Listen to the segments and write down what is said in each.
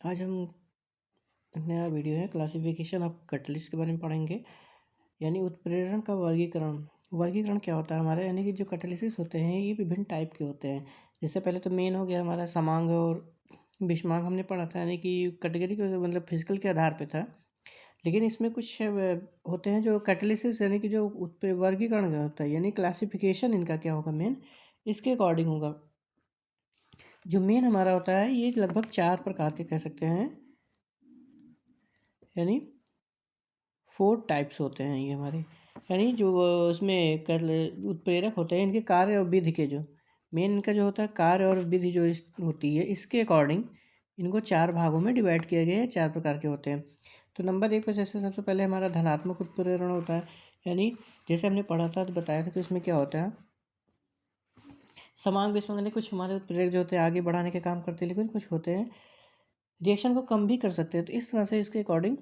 आज हम नया वीडियो है क्लासिफिकेशन ऑफ कैटलिस्ट के बारे में पढ़ेंगे। यानी उत्प्रेरण का वर्गीकरण। वर्गीकरण क्या होता है हमारा, यानी कि जो कैटालिसिस होते हैं ये विभिन्न टाइप के होते हैं। जैसे पहले तो मेन हो गया हमारा समांग और विषमांग हमने पढ़ा था, यानी कि कैटेगरी के मतलब फिजिकल के आधार पे था। लेकिन इसमें कुछ होते हैं जो कैटालिसिस यानी कि जो वर्गीकरण का होता है, यानी क्लासिफिकेशन इनका क्या होगा मेन इसके अकॉर्डिंग होगा। जो मेन हमारा होता है ये लगभग 4 प्रकार के कह सकते हैं, यानी 4 टाइप्स होते हैं ये हमारे। यानी जो उसमें उत्प्रेरक होते हैं इनके कार्य और विधि के जो मेन इनका जो होता है कार्य और विधि जो होती है इसके अकॉर्डिंग इनको 4 भागों में डिवाइड किया गया है। 4 प्रकार के होते हैं। तो नंबर 1 पर जैसे सबसे पहले हमारा धनात्मक उत्प्रेरण होता है। यानी जैसे हमने पढ़ा था तो बताया था कि इसमें क्या होता है, समान विषम यानी कुछ हमारे उत्प्रेरक जो होते हैं आगे बढ़ाने के काम करते हैं, लेकिन कुछ होते हैं रिएक्शन को कम भी कर सकते हैं। तो इस तरह से इसके अकॉर्डिंग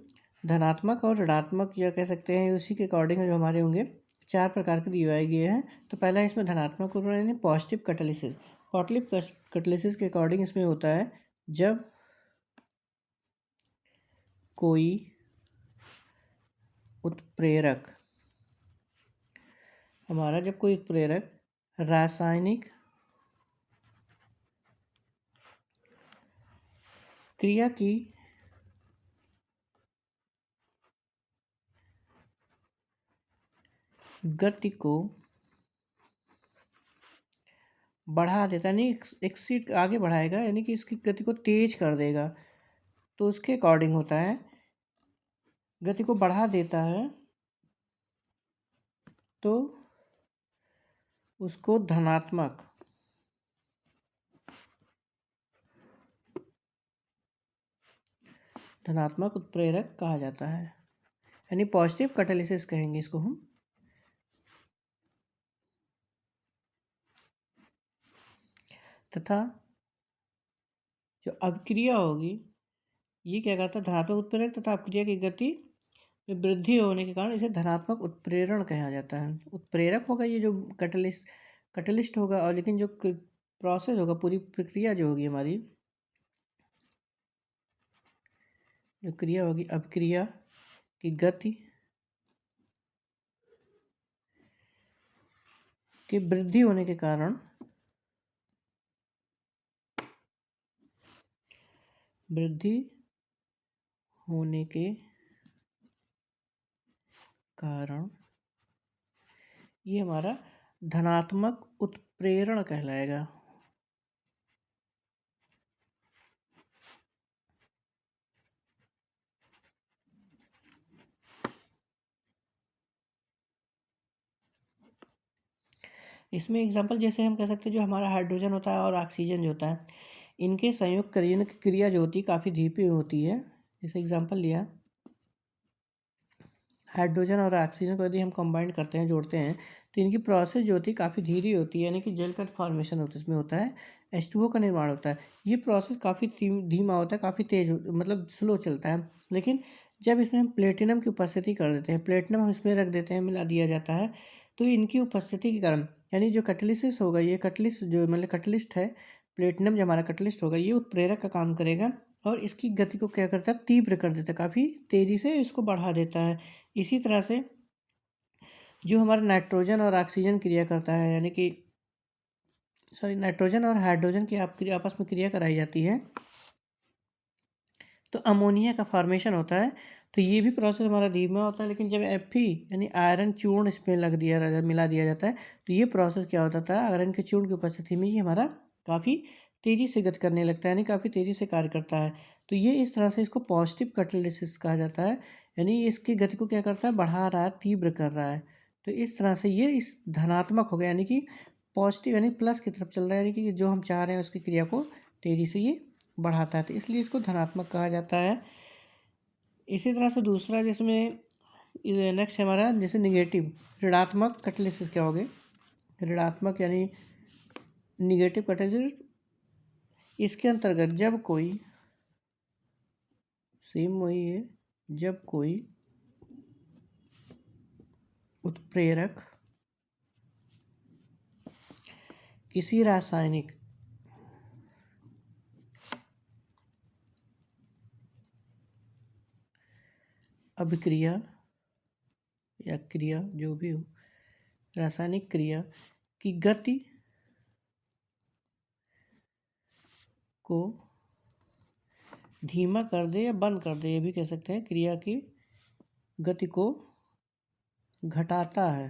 धनात्मक और ऋणात्मक या कह सकते हैं उसी के अकॉर्डिंग जो हमारे होंगे 4 प्रकार के दिए गए हैं। तो पहला इसमें धनात्मक यानी पॉजिटिव कैटालिसिस। पॉजिटिव कैटालिसिस के अकॉर्डिंग इसमें होता है जब कोई उत्प्रेरक रासायनिक क्रिया की गति को बढ़ा देता है, यानी एक सीट आगे बढ़ाएगा, यानी कि इसकी गति को तेज कर देगा। तो उसके अकॉर्डिंग होता है गति को बढ़ा देता है तो उसको धनात्मक उत्प्रेरक कहा जाता है, यानी पॉजिटिव कैटालिसिस कहेंगे इसको हम। तथा जो अभिक्रिया होगी ये क्या करता है, धनात्मक उत्प्रेरक तथा अभिक्रिया की गति में वृद्धि होने के कारण इसे धनात्मक उत्प्रेरण कहा जाता है। उत्प्रेरक होगा ये जो कैटलिस्ट होगा, और लेकिन जो प्रोसेस होगा पूरी प्रक्रिया जो होगी हमारी जो क्रिया होगी अभिक्रिया की गति की वृद्धि होने के कारण ये हमारा धनात्मक उत्प्रेरण कहलाएगा। इसमें एग्जांपल जैसे हम कह सकते हैं जो हमारा हाइड्रोजन होता है और ऑक्सीजन जो होता है इनके संयुक्त क्रिया जो होती है काफ़ी धीमी होती है। जैसे एग्जांपल लिया हाइड्रोजन और ऑक्सीजन को यदि हम कंबाइन करते हैं जोड़ते हैं तो इनकी प्रोसेस जो होती है काफ़ी धीरे होती है, यानी कि जेल का फॉर्मेशन होता है, इसमें होता है H2O का निर्माण होता है। ये प्रोसेस काफ़ी धीमा होता है, काफ़ी तेज मतलब स्लो चलता है। लेकिन जब इसमें हम प्लेटिनम की उपस्थिति कर देते हैं, प्लेटिनम हम इसमें रख देते हैं, मिला दिया जाता है, तो इनकी उपस्थिति के कारण यानी जो कैटालिसिस होगा ये कैटलिस्ट जो मतलब कैटलिस्ट है, प्लेटिनम जो हमारा कैटलिस्ट होगा ये उत्प्रेरक का काम करेगा और इसकी गति को क्या करता है तीव्र कर देता है, काफ़ी तेज़ी से इसको बढ़ा देता है। इसी तरह से जो हमारा नाइट्रोजन और ऑक्सीजन क्रिया करता है, यानी कि नाइट्रोजन और हाइड्रोजन की आपस में क्रिया कराई जाती है तो अमोनिया का फॉर्मेशन होता है। तो ये भी प्रोसेस हमारा धीमा होता है, लेकिन जब Fe यानी आयरन चूर्ण इसमें मिला दिया जाता है तो ये प्रोसेस क्या होता था, आयरन के चूर्ण की उपस्थिति में ये हमारा काफ़ी तेज़ी से गति करने लगता है, यानी काफ़ी तेज़ी से कार्य करता है। तो ये इस तरह से इसको पॉजिटिव कैटालिसिस कहा जाता है, यानी इसकी गति को क्या करता है बढ़ा रहा है, तीव्र कर रहा है। तो इस तरह से ये इस धनात्मक हो गया, यानी कि पॉजिटिव यानी प्लस की तरफ चल रहा है, यानी कि जो हम चाह रहे हैं उसकी क्रिया को तेज़ी से ये बढ़ाता है, तो इसलिए इसको धनात्मक कहा जाता है। इसी तरह से दूसरा जिसमें नेक्स्ट हमारा जैसे निगेटिव ऋणात्मक कैटालिसिस क्या हो गए, ऋणात्मक यानी निगेटिव कैटालिसिस। इसके अंतर्गत जब कोई सेम वही है, जब कोई उत्प्रेरक किसी रासायनिक अभिक्रिया या क्रिया जो भी हो, रासायनिक क्रिया की गति को धीमा कर दे या बंद कर दे, ये भी कह सकते हैं। क्रिया की गति को घटाता है,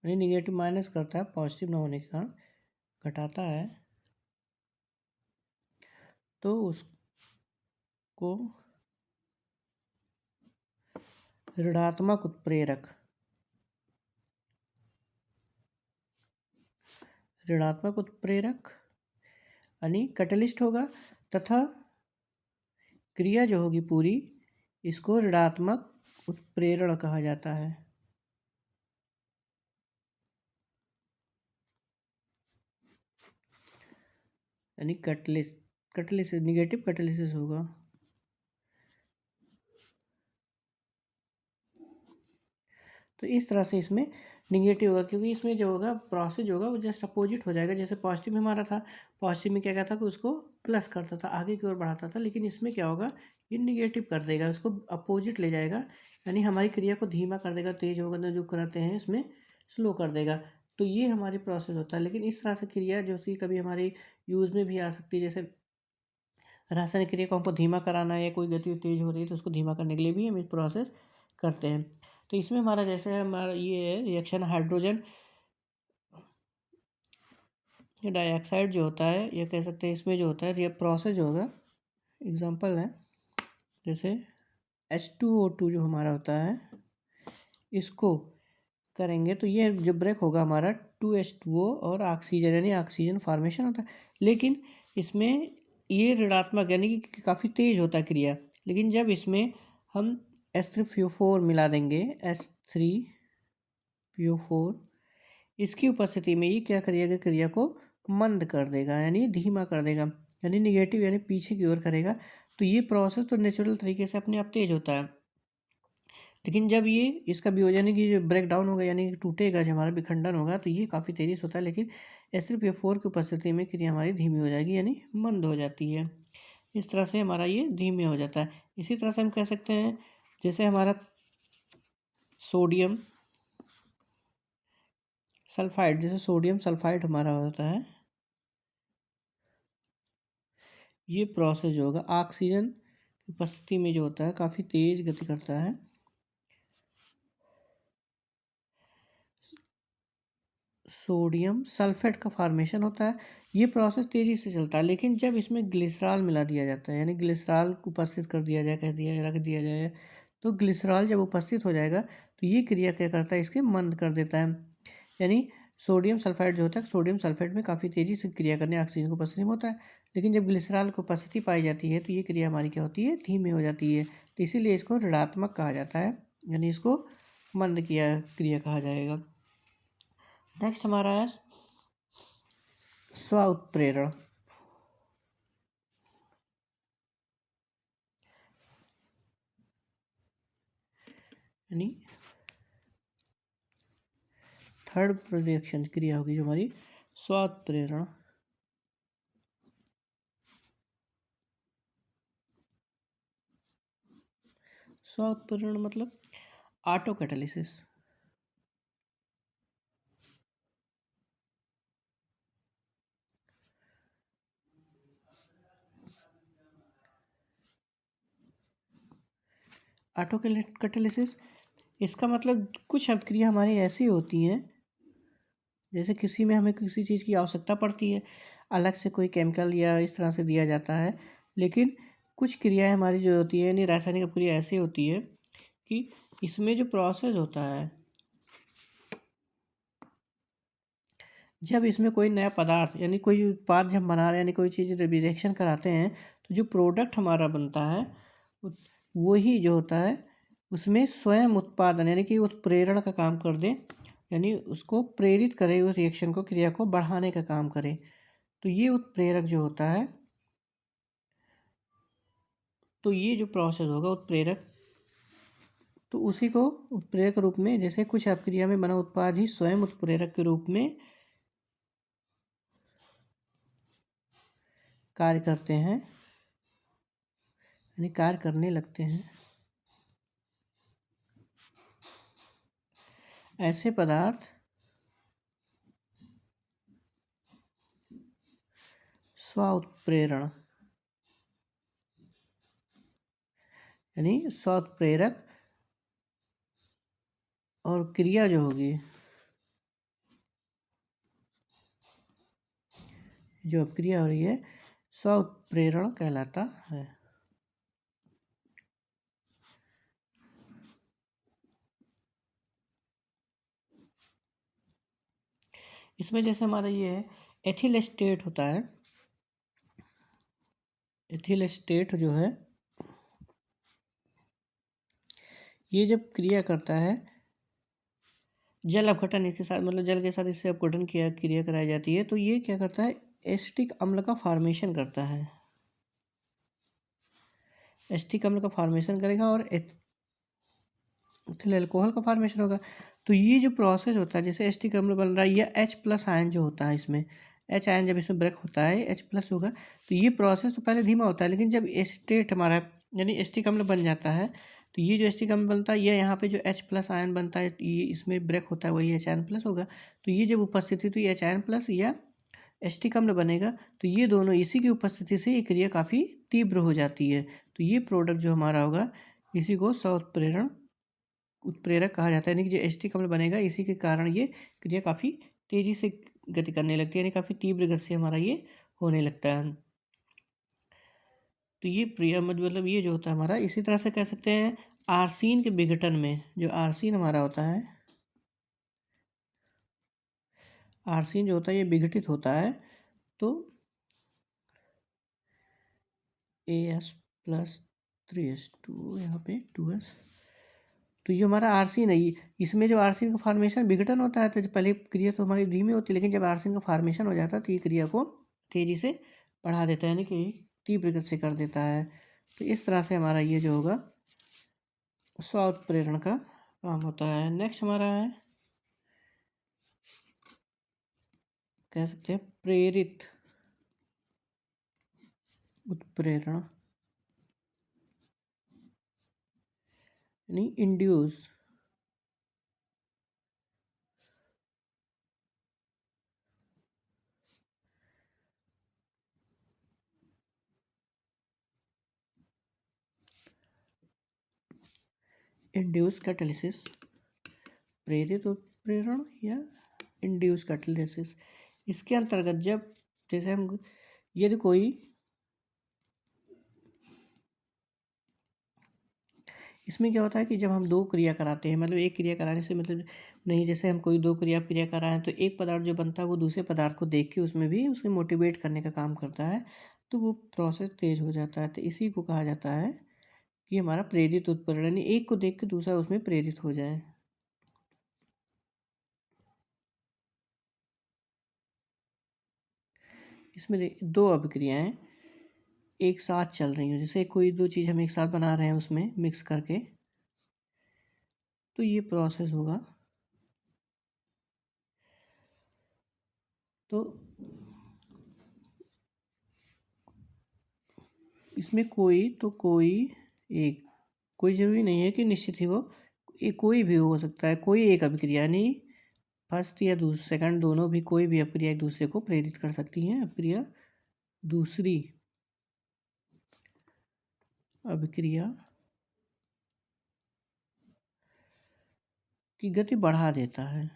यानी निगेटिव माइनस करता है, पॉजिटिव ना होने के कारण घटाता है, तो उसको ऋणात्मक उत्प्रेरक यानी कैटलिस्ट होगा, तथा क्रिया जो होगी पूरी, इसको ऋणात्मक उत्प्रेरण कहा जाता है। यानी कैटलिसिस निगेटिव कैटलिसिस होगा। तो इस तरह से इसमें निगेटिव होगा, क्योंकि इसमें जो होगा प्रोसेस जो होगा वो जस्ट अपोजिट हो जाएगा। जैसे पॉजिटिव में हमारा था, पॉजिटिव में क्या कहता था कि उसको प्लस करता था, आगे की ओर बढ़ाता था, लेकिन इसमें क्या होगा, ये निगेटिव कर देगा, उसको अपोजिट ले जाएगा, यानी हमारी क्रिया को धीमा कर देगा, तेज होगा जो करते हैं इसमें स्लो कर देगा। तो ये हमारी प्रोसेस होता है। लेकिन इस तरह से क्रिया जो सी कभी हमारी यूज़ में भी आ सकती है, जैसे रासायनिक क्रिया को हमको धीमा कराना है या कोई गति तेज हो रही है तो उसको धीमा करने के लिए भी हम इस प्रोसेस करते हैं। तो इसमें हमारा जैसे हमारा ये रिएक्शन हाइड्रोजन डाइऑक्साइड जो होता है, या कह सकते हैं इसमें जो होता है ये प्रोसेस जो होगा, एग्जांपल है जैसे H2O2 जो हमारा होता है, इसको करेंगे तो ये जो ब्रेक होगा हमारा 2H2O और ऑक्सीजन, यानी ऑक्सीजन फॉर्मेशन होता है। लेकिन इसमें ये ऋणात्मक यानी कि काफ़ी तेज होता है क्रिया। लेकिन जब इसमें हम H3PO4 मिला देंगे, H3PO4, इसकी उपस्थिति में ये क्या करिएगा, क्रिया को मंद कर देगा, यानी धीमा कर देगा, यानी निगेटिव यानी पीछे की ओर करेगा। तो ये प्रोसेस तो नेचुरल तरीके से अपने आप तेज होता है। लेकिन जब ये इसका वियोजन यानी कि जो ब्रेक डाउन होगा, यानी कि टूटेगा, जो हमारा विखंडन होगा, तो ये काफ़ी तेज़ी से होता है। लेकिन H3PO4 की उपस्थिति में क्रिया हमारी धीमी हो जाएगी, यानी मंद हो जाती है। इस तरह से हमारा ये धीमे हो जाता है। इसी तरह से हम कह सकते हैं जैसे हमारा सोडियम सल्फाइड, जैसे सोडियम सल्फाइड हमारा होता है, ये प्रोसेस जो होगा ऑक्सीजन की उपस्थिति में जो होता है काफ़ी तेज गति करता है। सोडियम सल्फेट का फॉर्मेशन होता है, ये प्रोसेस तेज़ी से चलता है। लेकिन जब इसमें ग्लिसरॉल मिला दिया जाता है, यानी ग्लिसरॉल को उपस्थित कर दिया जाए, कह दिया रख दिया जाए, तो ग्लिसरॉल जब उपस्थित हो जाएगा तो ये क्रिया क्या करता है, इसके मंद कर देता है। यानी सोडियम सल्फाइड जो होता है, सोडियम सल्फेट में काफ़ी तेज़ी से क्रिया करने ऑक्सीजन को उपस्थिति में होता है। लेकिन जब ग्लिसरॉल की उपस्थिति पाई जाती है तो ये क्रिया हमारी क्या होती है, धीमी हो जाती है। तो इसीलिए इसको ऋणात्मक कहा जाता है, यानी इसको मंद क्रिया कहा जाएगा। नेक्स्ट हमारा है स्व उत्प्रेरण, यानी थर्ड रिएक्शन क्रिया होगी जो हमारी स्व उत्प्रेरण। स्व उत्प्रेरण मतलब ऑटो कैटालिसिस। ऑटो कैटालिसिस इसका मतलब कुछ अपक्रिया हमारी ऐसी होती हैं, जैसे किसी में हमें किसी चीज़ की आवश्यकता पड़ती है, अलग से कोई केमिकल या इस तरह से दिया जाता है। लेकिन कुछ क्रियाएं हमारी जो होती है, यानी रासायनिक अपक्रिया ऐसी होती है कि इसमें जो प्रोसेस होता है, जब इसमें कोई नया पदार्थ यानी कोई उत्पाद जब बना रहे हैं, यानी कोई चीज़ रिएक्शन कराते हैं, तो जो प्रोडक्ट हमारा बनता है वही जो होता है उसमें स्वयं उत्पादन यानी कि उत्प्रेरण का काम कर दे, यानी उसको प्रेरित करे, उस रिएक्शन को, क्रिया को बढ़ाने का काम करे। तो ये उत्प्रेरक जो होता है, तो ये जो प्रोसेस होगा उत्प्रेरक, तो उसी को उत्प्रेरक रूप में, जैसे कुछ अपक्रिया में बना उत्पाद ही स्वयं उत्प्रेरक के रूप में कार्य करते हैं, यानी कार्य करने लगते हैं। ऐसे पदार्थ स्वउत्प्रेरण यानी स्वउत्प्रेरक और क्रिया जो होगी, जो क्रिया हो रही है स्वउत्प्रेरण कहलाता है। इसमें जैसे हमारा ये है एथिल एस्टेट होता है, एथिल एस्टेट जो है ये जब क्रिया करता है जल अपघटन के साथ, मतलब जल के साथ इससे अपघटन किया क्रिया कराई जाती है, तो ये क्या करता है एस्टिक अम्ल का फॉर्मेशन करता है, एस्टिक अम्ल का फॉर्मेशन करेगा और एथिल अल्कोहल का फॉर्मेशन होगा। तो ये जो प्रोसेस होता है जैसे एस्टिक अम्ल बन रहा है, ये H प्लस आयन जो होता है इसमें, H आयन जब इसमें ब्रेक होता है H प्लस होगा, तो ये प्रोसेस तो पहले धीमा होता है, लेकिन जब एस्टेट हमारा यानी एस्टिक अम्ल बन जाता है, तो ये जो एस्टिक अम्ल बनता है ये यहाँ पे जो H प्लस आयन बनता है ये इसमें ब्रेक होता है, वही H आयन प्लस होगा। तो ये जब उपस्थिति तो ये H आयन प्लस या एस्टिक अम्ल बनेगा, तो ये दोनों इसी की उपस्थिति से ये क्रिया काफ़ी तीव्र हो जाती है। तो ये प्रोडक्ट जो हमारा होगा इसी को उत्प्रेरक कहा जाता है, यानी कि जो एस्टिक अम्ल बनेगा इसी के कारण ये क्रिया काफ़ी तेज़ी से गति करने लगती है, यानी काफ़ी तीव्र गति से हमारा ये होने लगता है। तो ये प्रिया मतलब ये जो होता है हमारा, इसी तरह से कह सकते हैं आर्सीन के विघटन में, जो आर्सीन हमारा होता है, आर्सीन जो होता है ये विघटित होता है, तो As+3H2 यहाँ पे 2S, तो ये हमारा आर्सीन है। इसमें जो आर्सीन का फॉर्मेशन विघटन होता है तो पहले क्रिया तो हमारी धीमी होती है, लेकिन जब आर्सीन का फॉर्मेशन हो जाता है तो ये क्रिया को तेज़ी से बढ़ा देता है, यानी कि तीव्र गति से कर देता है। तो इस तरह से हमारा ये जो होगा स्व उत्प्रेरण का काम होता है। नेक्स्ट हमारा है, कह सकते हैं प्रेरित उत्प्रेरण यानी इंड्यूस इंड्यूस कैटालिसिस, प्रेरित उत्प्रेरण या इंड्यूस कैटालिसिस। इसके अंतर्गत जब जैसे हम यदि कोई इसमें क्या होता है कि जब हम दो क्रिया कराते हैं, मतलब एक क्रिया कराने से मतलब नहीं, जैसे हम कोई दो क्रिया कराएं तो एक पदार्थ जो बनता है वो दूसरे पदार्थ को देख के उसमें भी उसे मोटिवेट करने का काम करता है, तो वो प्रोसेस तेज हो जाता है। तो इसी को कहा जाता है कि हमारा प्रेरित उत्प्रेरण, यानी एक को देख के दूसरा उसमें प्रेरित हो जाए। इसमें दो अभिक्रियाएं एक साथ चल रही हो, जैसे कोई दो चीज़ हम एक साथ बना रहे हैं उसमें मिक्स करके, तो ये प्रोसेस होगा। तो इसमें कोई तो कोई एक, कोई ज़रूरी नहीं है कि निश्चित ही वो कोई भी हो सकता है, कोई एक अभिक्रिया नहीं, फर्स्ट या सेकंड दोनों भी, कोई भी अभिक्रिया एक दूसरे को प्रेरित कर सकती हैं। अभिक्रिया दूसरी अभिक्रिया की गति बढ़ा देता है।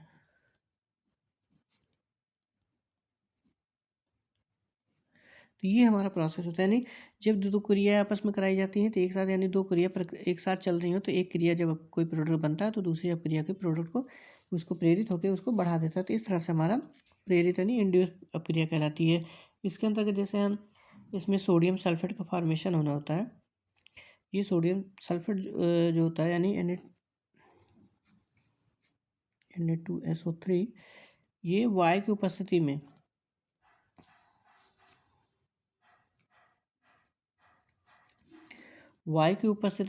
तो ये हमारा प्रोसेस होता है, यानी जब दो क्रिया आपस में कराई जाती हैं तो एक साथ, यानी दो क्रिया एक साथ चल रही हो तो एक क्रिया जब कोई प्रोडक्ट बनता है तो दूसरी अभिक्रिया के प्रोडक्ट को उसको प्रेरित होकर उसको बढ़ा देता है। तो इस तरह से हमारा प्रेरित यानी इंड्यूस अभिक्रिया कहलाती है। इसके अंतर्गत जैसे हम इसमें सोडियम सल्फेट का फॉर्मेशन होना होता है, ये सोडियम सल्फेट जो होता है यानी Na2SO3, ये वायु की उपस्थिति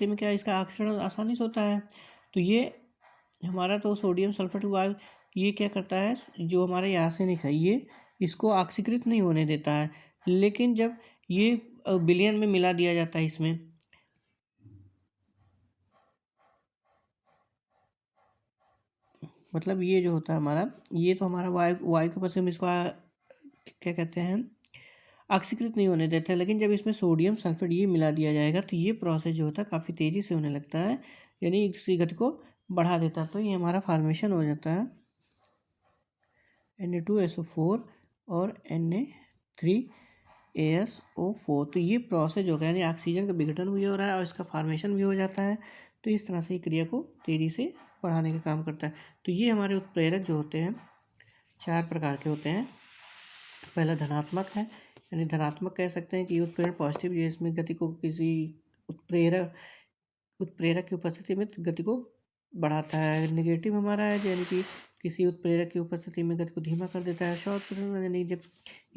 में क्या इसका ऑक्सीकरण आसानी से होता है। तो ये हमारा तो सोडियम सल्फेट वायु ये क्या करता है, जो हमारा ये आर्सेनिक है ये इसको ऑक्सीकृत नहीं होने देता है, लेकिन जब ये विलयन में मिला दिया जाता है इसमें, मतलब ये जो होता है हमारा, ये तो हमारा वायु वायु के ऊपर से हम इसको क्या कहते हैं, ऑक्सीकृत नहीं होने देते हैं। लेकिन जब इसमें सोडियम सल्फेट ये मिला दिया जाएगा तो ये प्रोसेस जो होता है काफ़ी तेज़ी से होने लगता है, यानी इसी गति को बढ़ा देता है। तो ये हमारा फॉर्मेशन हो जाता है Na2SO4 और Na3ASO4। तो ये प्रोसेस हो गया, यानी ऑक्सीजन का विघटन भी हो रहा है और इसका फॉर्मेशन भी हो जाता है। तो इस तरह से ये क्रिया को तेज़ी से बढ़ाने का काम करता है। तो ये हमारे उत्प्रेरक जो होते हैं 4 प्रकार के होते हैं। पहला धनात्मक है, यानी धनात्मक कह सकते हैं कि उत्प्रेरक पॉजिटिव, ये इसमें गति को किसी उत्प्रेरक उत्प्रेरक की उपस्थिति में गति को बढ़ाता है। नेगेटिव हमारा है, यानी कि किसी उत्प्रेरक की उपस्थिति में गति को धीमा कर देता है। शॉर्ट प्रश्न, यानी जब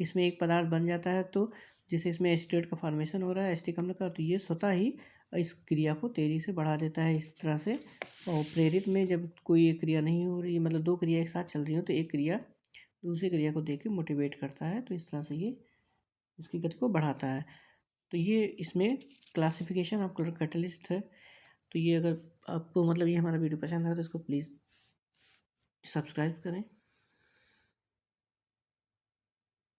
इसमें एक पदार्थ बन जाता है तो जैसे इसमें एसीटेट का फॉर्मेशन हो रहा है, एसिटिक अम्ल का, तो ये स्वतः ही इस क्रिया को तेज़ी से बढ़ा देता है इस तरह से। और प्रेरित में जब कोई एक क्रिया नहीं हो रही, मतलब दो क्रिया एक साथ चल रही हो, तो एक क्रिया दूसरी क्रिया को देख के मोटिवेट करता है, तो इस तरह से ये इसकी गति को बढ़ाता है। तो ये इसमें क्लासिफिकेशन ऑफ कैटलिस्ट है। तो ये अगर आपको मतलब ये हमारा वीडियो पसंद है तो इसको प्लीज़ सब्सक्राइब करें।